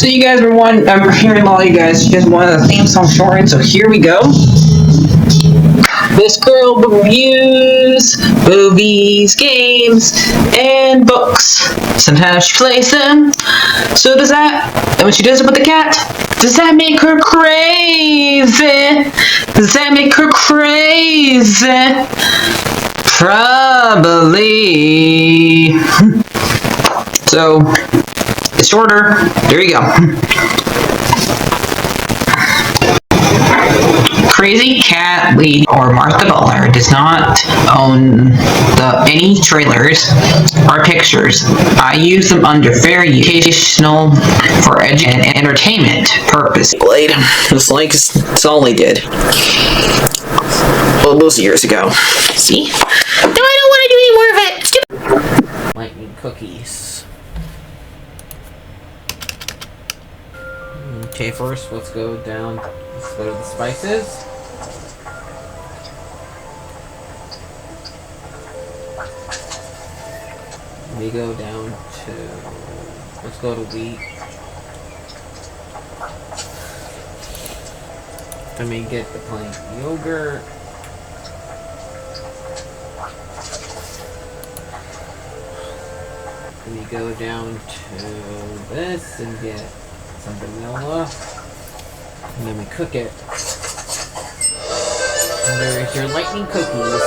So you guys were I'm hearing a lot of you guys wanted a theme song short, so here we go. This girl reviews movies, games, and books. Sometimes she plays them. So does that, and when she does it with the cat, does that make her crazy? Does that make her crazy? Probably. So, it's shorter. There you go. CrazyCatLady or Martha Butler does not own any trailers or pictures. I use them under fair educational for and entertainment purpose. Blade, it's like it's all they did. Well, those years ago. See? No, I don't want to do any more of it. Lightning cookies. Okay, first let's go down. Let's go to the spices. We go down to, let's go to wheat. Then we get the plain yogurt. Then we go down to this and get some vanilla. And then we cook it. And there's your lightning cookies.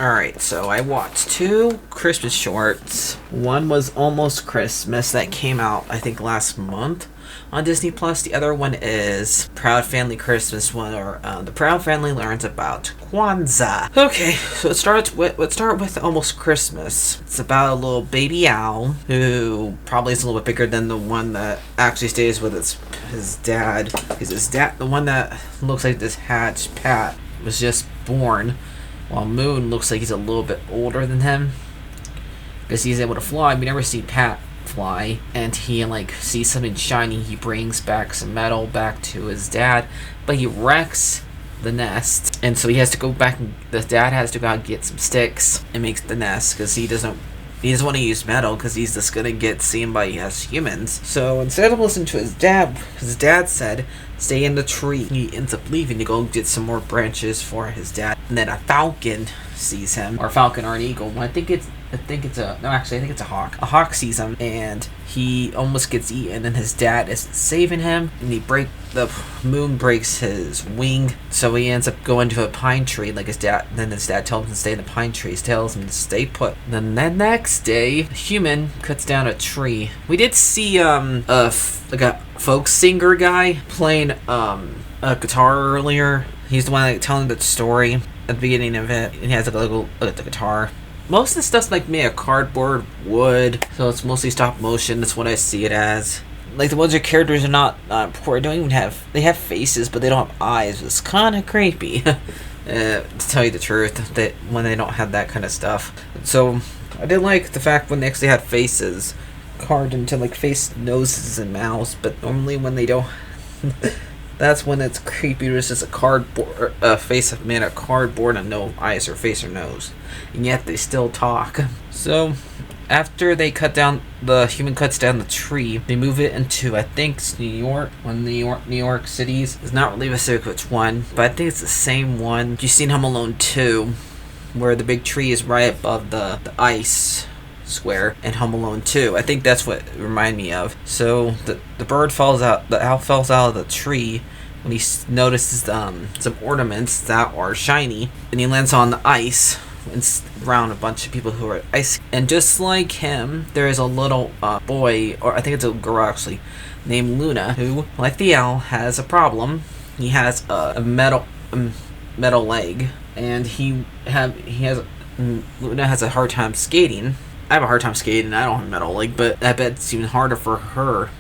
Alright, so I watched 2 Christmas shorts. One was Almost Christmas that came out, I think, last month on Disney Plus. The other one is Proud Family Christmas, where the Proud Family learns about Kwanzaa. Okay, so let's start with Almost Christmas. It's about a little baby owl who probably is a little bit bigger than the one that actually stays with his dad. Because his dad, the one that looks like this hatched Pat, was just born. While Moon looks like he's a little bit older than him, because he's able to fly. We never see Pat fly, and he sees something shiny. He brings back some metal back to his dad, but he wrecks the nest, and so he has to go back. And the dad has to go out and get some sticks and make the nest, because he doesn't want to use metal, because he's just gonna get seen by us humans. So instead of listening to his dad said, stay in the tree. He ends up leaving to go get some more branches for his dad. And then a falcon sees him, or a falcon or an eagle. I think it's a hawk. A hawk sees him, and he almost gets eaten. And his dad is saving him, and the moon breaks his wing, so he ends up going to a pine tree like his dad. Then his dad tells him to stay in the pine tree. He tells him to stay put. Then the next day, a human cuts down a tree. We did see a folk singer guy playing a guitar earlier. He's the one telling the story at the beginning of it, and he has the guitar. Most of the stuff's made of cardboard, wood, so it's mostly stop motion. That's what I see it as. The ones your characters are not important. They have faces, but they don't have eyes. It's kind of creepy, to tell you the truth, that when they don't have that kind of stuff. So I did like the fact when they actually had faces carved into face, noses, and mouths. But normally when they don't, that's when it's creepy. It's just a face made of cardboard and no eyes or face or nose, and yet they still talk. So after the human cuts down the tree, they move it into, I think it's New York. One New York cities. It's not really specific which one, but I think it's the same one. You've seen Home Alone 2, where the big tree is right above the ice square in Home Alone 2. I think that's what it reminded me of. So the bird falls out, the owl falls out of the tree when he notices some ornaments that are shiny, and he lands on the ice and around a bunch of people who are ice. And just like him, there is a little boy, or I think it's a girl actually, named Luna, who, like the owl, has a problem. He has a metal leg, and Luna has a hard time skating. I have a hard time skating. I don't have a metal leg, but I bet it's even harder for her.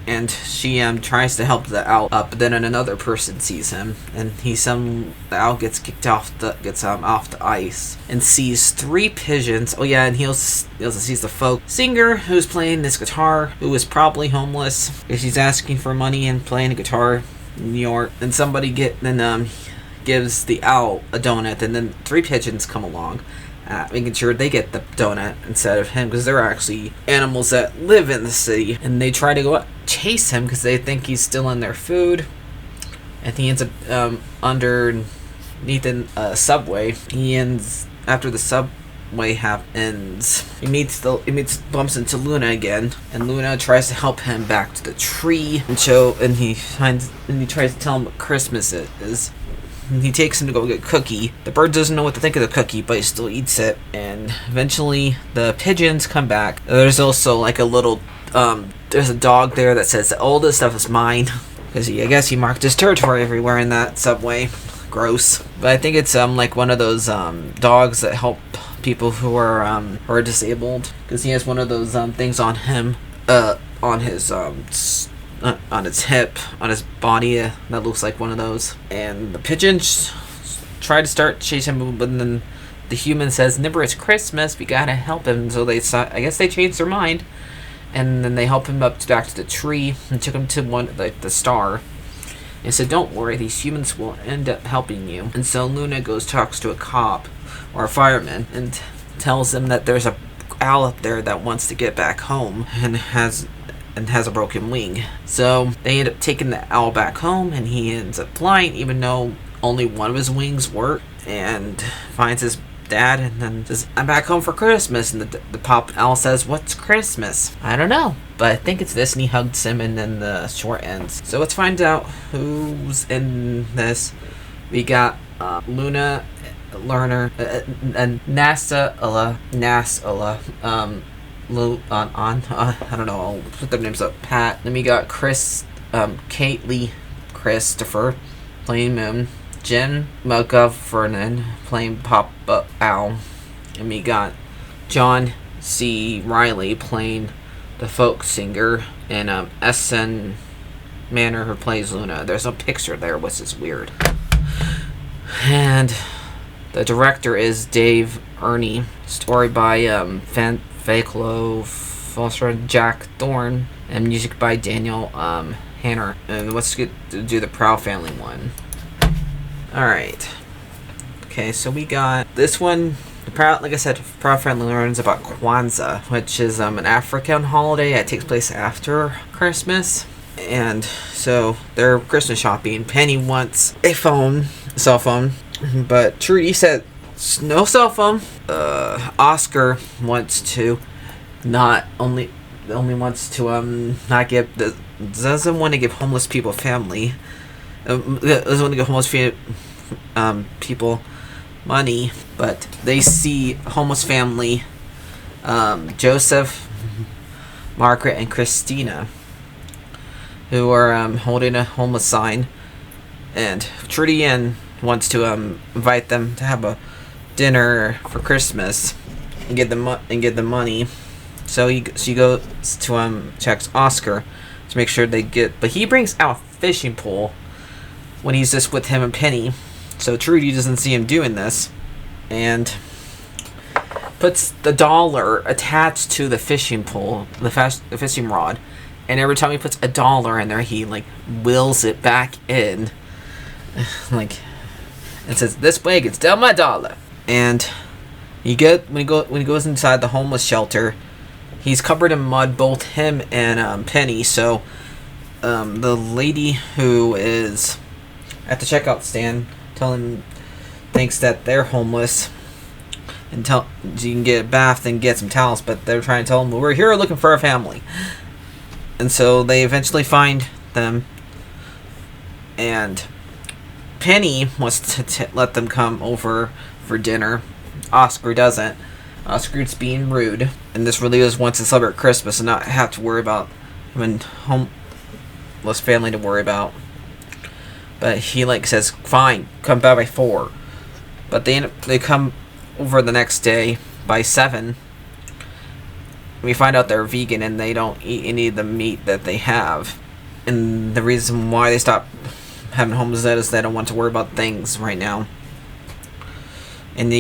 And she tries to help the owl up, but then another person sees him, and the owl gets kicked off the ice, and sees 3 pigeons. Oh yeah, and he also sees the folk singer who's playing this guitar, who is probably homeless because she's asking for money and playing a guitar in New York. And somebody gives the owl a donut, and then 3 pigeons come along. at making sure they get the donut instead of him, because they're actually animals that live in the city, and they try to go chase him because they think he's still in their food, and he ends up underneath a subway. He ends after the subway happens. Bumps into Luna again, and Luna tries to help him back to the tree, and he tries to tell him what Christmas is. And he takes him to go get a cookie. The bird doesn't know what to think of the cookie, but he still eats it. And eventually, the pigeons come back. There's also like a little, there's a dog there that says, all this stuff is mine. Because I guess he marked his territory everywhere in that subway. Gross. But I think it's like one of those dogs that help people who are disabled. Because he has one of those things on him, on his hip, on his body, that looks like one of those. And the pigeons try to start chasing him, but then the human says, "Nibber, it's Christmas, we gotta help him." So I guess they changed their mind, and then they help him back to the tree and took him to the star, and said, "Don't worry, these humans will end up helping you." And so Luna talks to a cop or a fireman and tells him that there's a owl up there that wants to get back home and has a broken wing. So they end up taking the owl back home, and he ends up flying even though only one of his wings work, and finds his dad and then says, "I'm back home for Christmas." And the pop owl says, "What's Christmas?" "I don't know, but I think it's this," and he hugs him, and then the short ends. So let's find out who's in this. We got Luna, Lerner, and NASA, I don't know, I'll put their names up. Pat. Then we got CrazyCatLady, Christopher, playing Moon. Jen McGovern playing Papa Owl. And we got John C. Riley playing the folk singer. And S.N. Manor, who plays Luna. There's no picture there, which is weird. And the director is Dave Ernie. Story by Fakelo Foster, Jack Thorne, and music by Daniel Hanner. And let's get to do the Proud Family one. Alright. Okay, so we got this one. Like I said, Proud Family learns about Kwanzaa, which is an African holiday that takes place after Christmas. And so they're Christmas shopping. Penny wants a cell phone, but Trudy said no cell phone. Oscar wants to not wants to not give doesn't want to give homeless people family. Doesn't want to give homeless people money, but they see homeless family, Joseph, Margaret, and Christina, who are holding a homeless sign, and Trudy Ann wants to invite them to have a dinner for Christmas and get the money. So she goes to checks Oscar to make sure they get, but he brings out a fishing pole when he's just with him and Penny. So Trudy doesn't see him doing this, and puts the dollar attached to the fishing pole, the fishing rod, and every time he puts a dollar in there, he wheels it back in, and says, "This way gets down my dollar." And when he goes inside the homeless shelter, he's covered in mud, both him and Penny. So the lady who is at the checkout stand thinks that they're homeless, and you can get a bath and get some towels, but they're trying to tell him, "Well, we're here looking for a family." And so they eventually find them, and Penny wants to let them come over for dinner. Oscar doesn't. Oscar's being rude, and this really just wants to celebrate Christmas and not have to worry about having homeless family to worry about. But he says, "Fine, come back by 4." But they come over the next day by 7. We find out they're vegan and they don't eat any of the meat that they have. And the reason why they stopped having homeless is they don't want to worry about things right now. And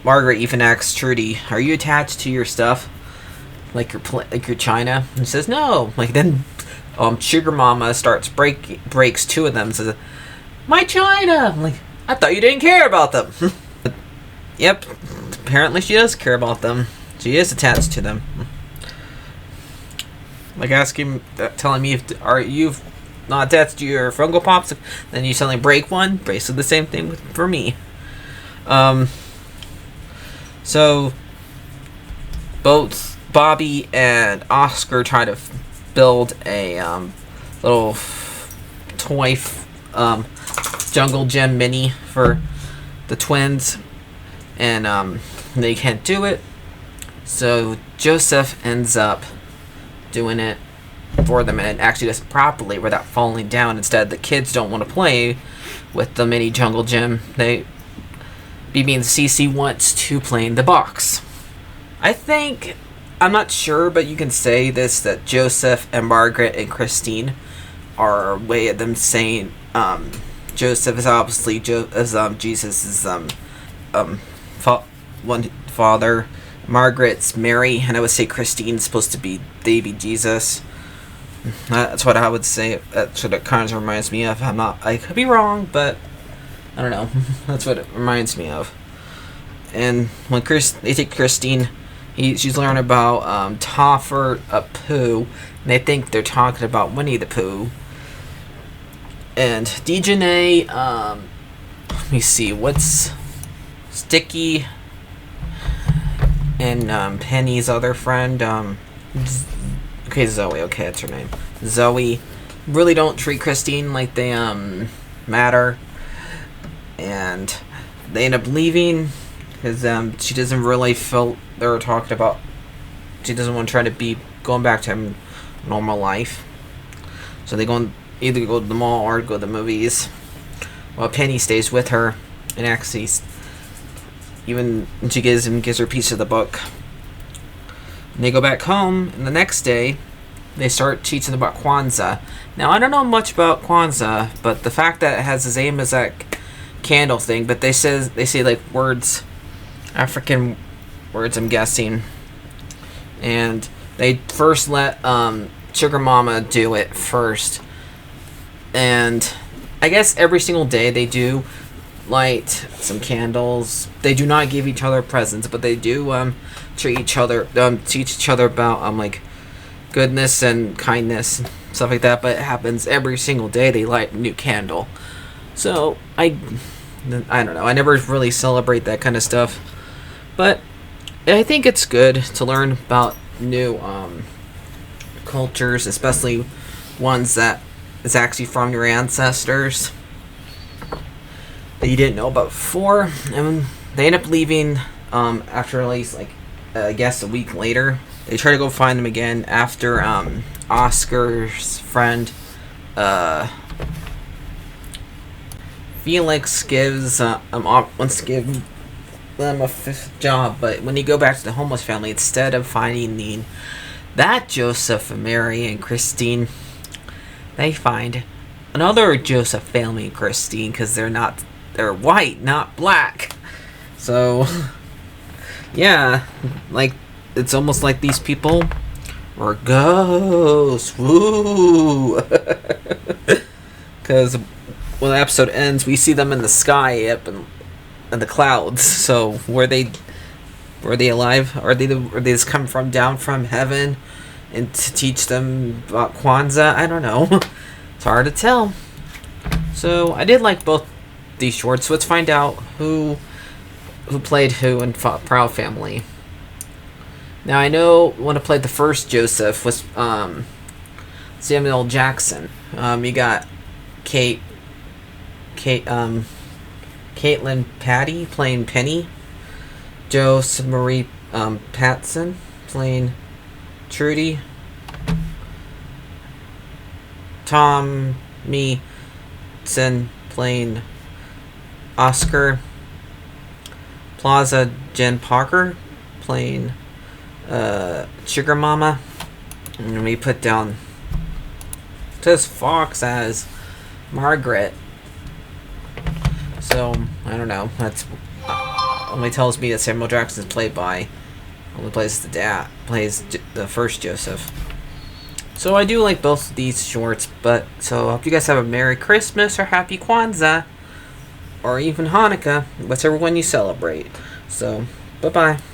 Margaret even asks Trudy, "Are you attached to your stuff, like your china?" And she says, "No." Then Sugar Mama breaks 2 of them and says, "My china!" I thought you didn't care about them. Yep, apparently she does care about them. She is attached to them. Like asking, telling me if are you not attached to your Funko Pops, then you suddenly break one. Basically the same thing for me. So both Bobby and Oscar try to build a little toy jungle gym mini for the twins, and they can't do it. So Joseph ends up doing it for them, and it actually does it properly without falling down. Instead, the kids don't want to play with the mini jungle gym. BB and CC wants to play in the box. I'm not sure, but you can say this, that Joseph and Margaret and Christine are a way of them saying Joseph is obviously Jesus' father. Margaret's Mary, and I would say Christine's supposed to be baby Jesus. That's what I would say. That's what it kind of reminds me of. I could be wrong, but I don't know. That's what it reminds me of. And when they take Christine, she's learning about Topher Pooh, and they think they're talking about Winnie the Pooh. And Dejanay, let me see, what's Sticky and Penny's other friend, Zoe, that's her name. Zoe really don't treat Christine like they matter, and they end up leaving because she doesn't really feel they're talking about. She doesn't want to try to be going back to her normal life, so they either go to the mall or go to the movies. While Penny stays with her and actually even she gives her a piece of the book. And they go back home, and the next day they start teaching about Kwanzaa. Now, I don't know much about Kwanzaa, but the fact that it has the same as that candle thing, but they say like words, African words, I'm guessing. And they first let Sugar Mama do it first. And I guess every single day they do light some candles. They do not give each other presents, but they do teach each other about like goodness and kindness, stuff like that. But it happens every single day. They light a new candle. So I don't know. I never really celebrate that kind of stuff, but I think it's good to learn about new cultures, especially ones that is actually from your ancestors that you didn't know about before. And they end up leaving after at least I guess a week later. They try to go find them again after Oscar's friend Felix wants to give them a fifth job, but when you go back to the homeless family, instead of finding that Joseph and Mary and Christine, they find another Joseph family and Christine, because they're white, not black. So yeah, it's almost like these people were ghosts. Woo! Because when the episode ends, we see them in the sky up in the clouds. So were they alive? Or they just come down from heaven and to teach them about Kwanzaa? I don't know. It's hard to tell. So I did like both these shorts. So let's find out who played who in Proud Family. Now I know when I played the first Joseph was Samuel Jackson. You got Caitlin Patty playing Penny, Jose Marie Patson playing Trudy, Tommy Sen playing Oscar, Plaza Jen Parker playing Sugar Mama, and we put down Tess Fox as Margaret. So I don't know. That's only tells me that Samuel Jackson is only plays the first Joseph. So I do like both of these shorts. But so I hope you guys have a Merry Christmas or Happy Kwanzaa or even Hanukkah, whichever one you celebrate. So Bye-bye.